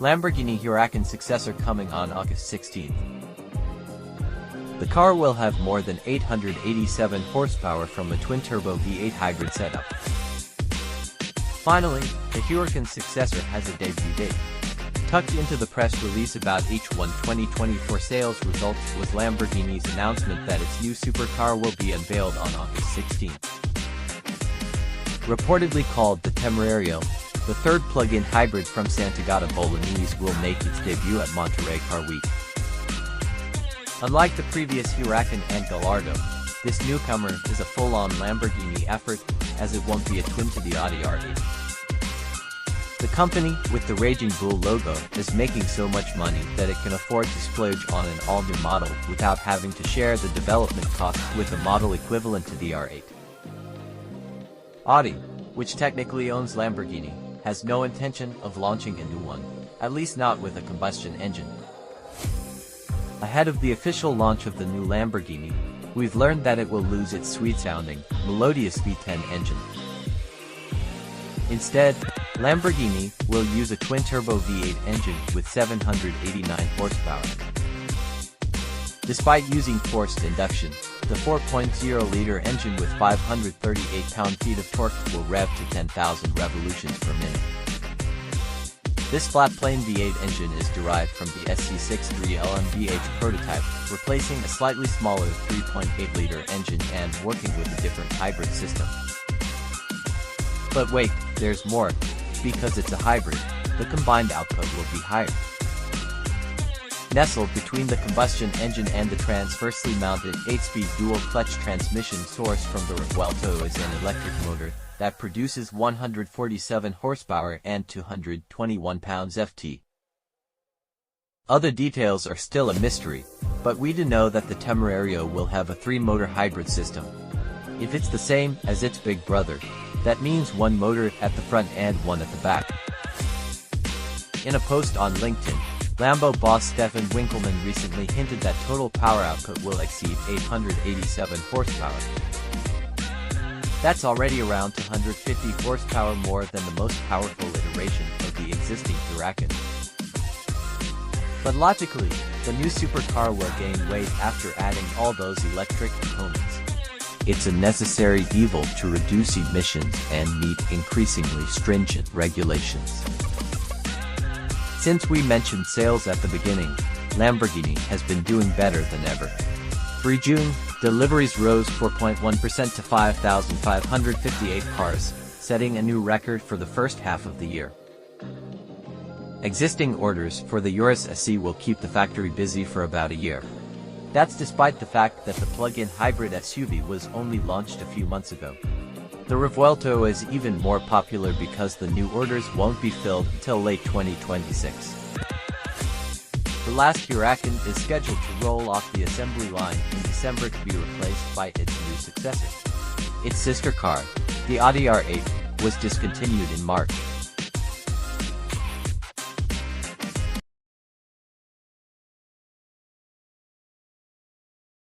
Lamborghini Huracan Successor coming on August 16. The car will have more than 887 horsepower from a twin-turbo V8 hybrid setup. Finally, the Huracan Successor has a debut date. Tucked into the press release about H1 2024 sales results was Lamborghini's announcement that its new supercar will be unveiled on August 16. Reportedly called the Temerario, the third plug-in hybrid from Sant'Agata Bolognese will make its debut at Monterey Car Week. Unlike the previous Huracan and Gallardo, this newcomer is a full-on Lamborghini effort, as it won't be a twin to the Audi R8. The company, with the Raging Bull logo, is making so much money that it can afford to splurge on an all-new model without having to share the development costs with a model equivalent to the R8. Audi, which technically owns Lamborghini, has no intention of launching a new one, at least not with a combustion engine. Ahead of the official launch of the new Lamborghini, we've learned that it will lose its sweet-sounding, melodious V10 engine. Instead, Lamborghini will use a twin-turbo V8 engine with 789 horsepower. Despite using forced induction, the 4.0-liter engine with 538 pound-feet of torque will rev to 10,000 revolutions per minute. This flat-plane V8 engine is derived from the SC63 LMDH prototype, replacing a slightly smaller 3.8-liter engine and working with a different hybrid system. But wait, there's more. Because it's a hybrid, the combined output will be higher. Nestled between the combustion engine and the transversely mounted 8-speed dual-clutch transmission source from the Revuelto is an electric motor that produces 147 horsepower and 221 pounds-ft. Other details are still a mystery, but we do know that the Temerario will have a 3-motor hybrid system. If it's the same as its big brother, that means one motor at the front and one at the back. In a post on LinkedIn, Lambo boss Stefan Winkelmann recently hinted that total power output will exceed 887 horsepower. That's already around 250 horsepower more than the most powerful iteration of the existing Huracan. But logically, the new supercar will gain weight after adding all those electric components. It's a necessary evil to reduce emissions and meet increasingly stringent regulations. Since we mentioned sales at the beginning, Lamborghini has been doing better than ever. Through June, deliveries rose 4.1% to 5,558 cars, setting a new record for the first half of the year. Existing orders for the Urus SE will keep the factory busy for about a year. That's despite the fact that the plug-in hybrid SUV was only launched a few months ago. The Revuelto is even more popular because the new orders won't be filled until late 2026. The last Huracan is scheduled to roll off the assembly line in December to be replaced by its new successor. Its sister car, the Audi R8, was discontinued in March.